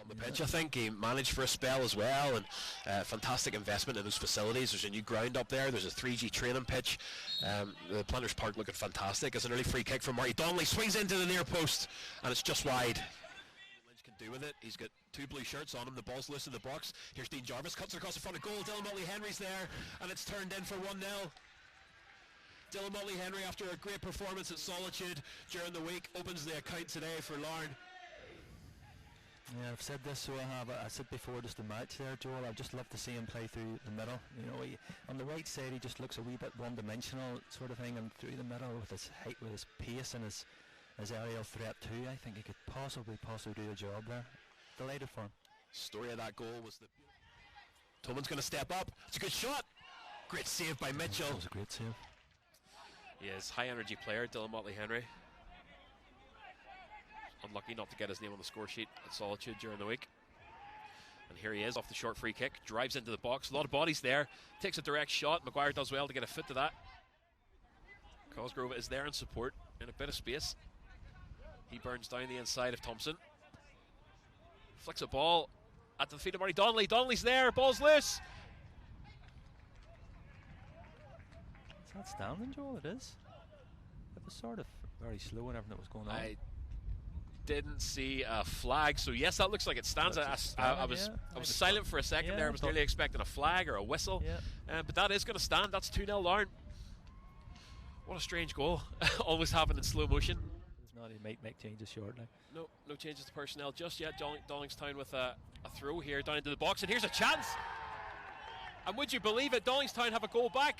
on the pitch. I think he managed for a spell as well, and fantastic investment in those facilities. There's a new ground up there, there's a 3G training pitch. The Planters Park looking fantastic. It's an early free kick from Marty Donnelly, swings into the near post and it's just wide. Lynch can do with it. He's got two blue shirts on him, the ball's loose in the box. Here's Dean Jarvis, cuts it across the front of goal. Dylan Mottley-Henry's there and it's turned in for 1-0. Dylan Mottley-Henry, after a great performance at Solitude during the week, opens the account today for Larne. Yeah, I've said this, so I said before just the match there, Joel. I'd just love to see him play through the middle. You know, on the right side he just looks a wee bit one-dimensional sort of thing, and through the middle with his height, with his pace and his aerial threat too, I think he could possibly do a job there. Delighted for him. Story of that goal was that Tolman's going to step up. It's a good shot. Great save by Mitchell. That was a great save. He is high energy player, Dylan Mottley-Henry. Unlucky not to get his name on the score sheet at Solitude during the week. And here he is off the short free kick, drives into the box, a lot of bodies there, takes a direct shot. Maguire does well to get a foot to that. Cosgrove is there in support in a bit of space. He burns down the inside of Thompson. Flicks a ball at the feet of Marty Donnelly. Donnelly's there, ball's loose. Is that standing, Joel? It is. It was sort of very slow and everything that was going on. I didn't see a flag, so yes, that looks like it stands. I was silent for a second there. I was nearly expecting a flag or a whistle, but that is going to stand. That's 2-0 Larne. What a strange goal. Always happen in slow motion. It's not, he might make changes shortly. No changes to personnel just yet. Dollingstown with a throw here down into the box, and here's a chance. And would you believe it, Dollingstown have a goal back.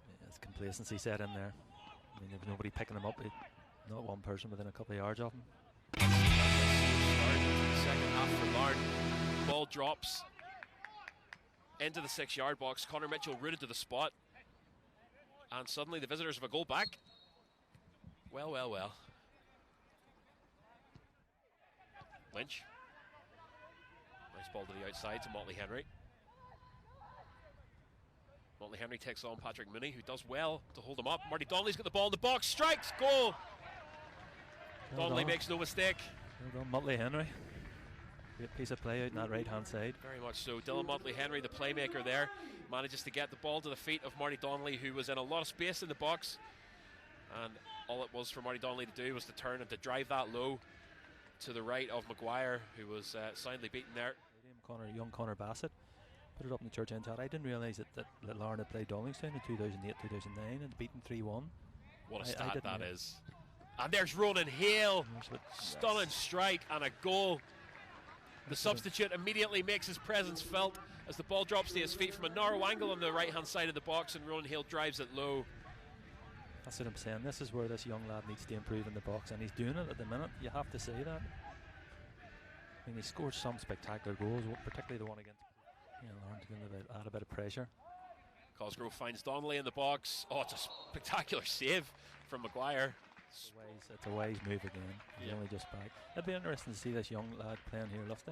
Yeah, it's complacency set in there. I mean, there's nobody picking them up. Not one person within a couple of yards of him. Second half for Larne. Ball drops into the 6-yard box. Connor Mitchell rooted to the spot, and suddenly the visitors have a goal back. Well. Lynch. Nice ball to the outside to Mottley-Henry. Mottley-Henry takes on Patrick Mooney, who does well to hold him up. Marty Donnelly's got the ball in the box, strikes, goal! Donnelly makes no mistake. Well done, Mottley-Henry. Great piece of play out in that right-hand side. Very much so. Dylan Mottley-Henry, the playmaker there, manages to get the ball to the feet of Marty Donnelly, who was in a lot of space in the box. And all it was for Marty Donnelly to do was to turn and to drive that low to the right of Maguire, who was soundly beaten there. Young Connor Bassett put it up in the church end chat. I didn't realise that Larne had played Dollingstown in 2008-2009 and beaten 3-1. What a stat that is. And there's Ronan Hale, stunning strike and a goal. The substitute immediately makes his presence felt as the ball drops to his feet from a narrow angle on the right hand side of the box, and Ronan Hale drives it low. That's what I'm saying. This is where this young lad needs to improve in the box, and he's doing it at the minute. You have to say that. I mean, he scored some spectacular goals, particularly the one against Larne, to add a bit of pressure. Cosgrove finds Donnelly in the box. Oh, it's a spectacular save from Maguire. It's a wise move again. He's only just back. It'd be interesting to see this young lad playing here, Lusty.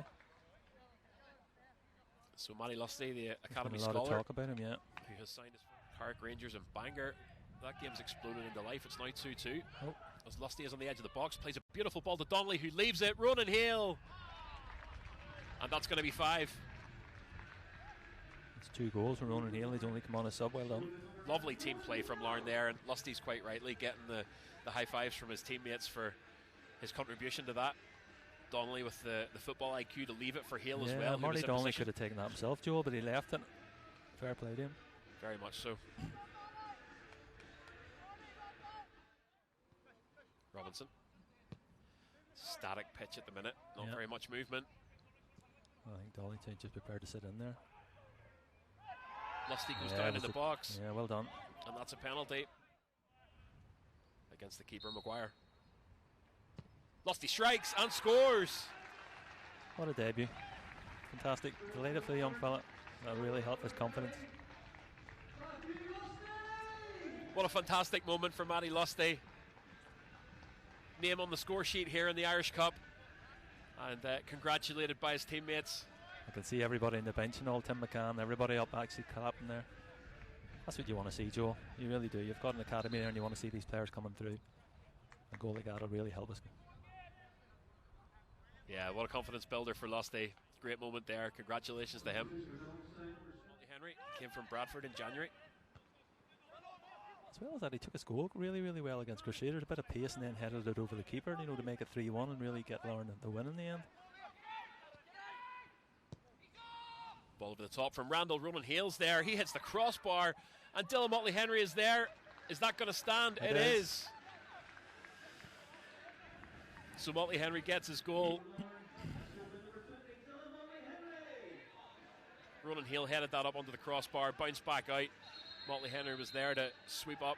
So Matty Lusty, the academy scholar, a lot of talk about him, who has signed his Carrick Rangers and Bangor. That game's exploded into life. It's now 2-2. As Lusty is on the edge of the box, plays a beautiful ball to Donnelly, who leaves it. Ronan Hale, and that's going to be 5. It's 2 goals from Ronan Hale. He's only come on a sub. Well done. Lovely team play from Larne there, and Lusty's quite rightly getting the high fives from his teammates for his contribution to that. Donnelly with the football IQ to leave it for Hale as well. Marty Donnelly could have taken that himself, Joel, but he left it. Fair play to him. Very much so. Robinson. Static pitch at the minute, not very much movement. I think Dollingstown just prepared to sit in there. Lusty goes down in the box. Yeah, well done. And that's a penalty against the keeper, Maguire. Lusty strikes and scores. What a debut. Fantastic. Delighted for the young fella. That really helped his confidence. What a fantastic moment for Matty Lusty. Name on the score sheet here in the Irish Cup, and congratulated by his teammates. I can see everybody in the bench and all, Tim McCann, everybody up actually clapping there. That's what you want to see, Joe. You really do. You've got an academy there and you want to see these players coming through. A goal like that will really help us. Yeah, what a confidence builder for Lusty. Great moment there. Congratulations to him. Mottley-Henry came from Bradford in January. As well as that, he took his goal really, really well against Crusaders. A bit of pace and then headed it over the keeper, you know, to make it 3-1 and really get Larne the win in the end. Ball over the top from Randall. Ronan Hale's there. He hits the crossbar, and Dylan Mottley-Henry is there. Is that going to stand? It is. So Mottley-Henry gets his goal. Ronan Hale headed that up onto the crossbar, bounced back out. Mottley-Henry was there to sweep up.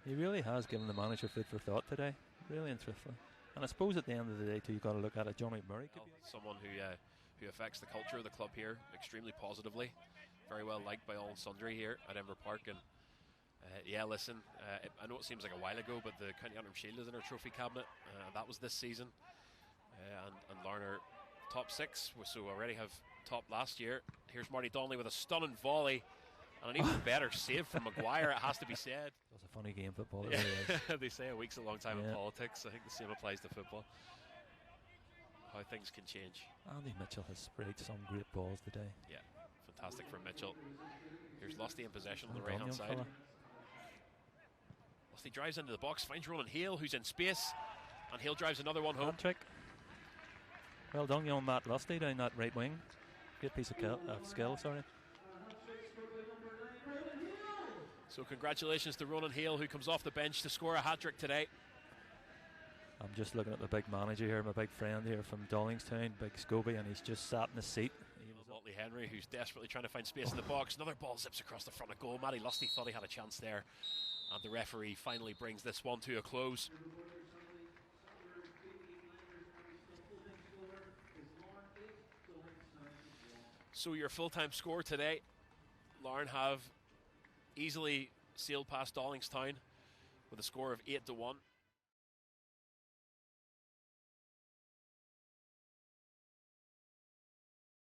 He really has given the manager food for thought today, really and truthfully. And I suppose at the end of the day too, you've got to look at it. Johnny Murray could be someone who affects the culture of the club here extremely positively. Very well liked by all and sundry here at Inver Park. And yeah, listen, I know it seems like a while ago, but the County Antrim Shield is in our trophy cabinet. That was this season. And Larne are top 6, so already have topped last year. Here's Marty Donnelly with a stunning volley. And an even better save from Maguire, it has to be said. It was a funny game, football. It really is. They say a week's a long time in politics. I think the same applies to football. How things can change. Andy Mitchell has sprayed some great balls today. Yeah, fantastic for Mitchell. Here's Lusty in possession on the right-hand side. Lusty drives into the box, finds Ronan Hale, who's in space, and Hale drives another one home. HATTRICK. Well done, young Matt Lusty down that right wing. Great piece of skill, sorry. So congratulations to Ronan Hale, who comes off the bench to score a hat-trick today. I'm just looking at my big manager here, my big friend here from Dollingstown, Big Scobie, and he's just sat in the seat. Mottley-Henry, who's desperately trying to find space in the box. Another ball zips across the front of goal. Matty Lusty thought he had a chance there, and the referee finally brings this one to a close. So your full-time score today, Larne have easily sailed past Dollingstown with a score of 8-1.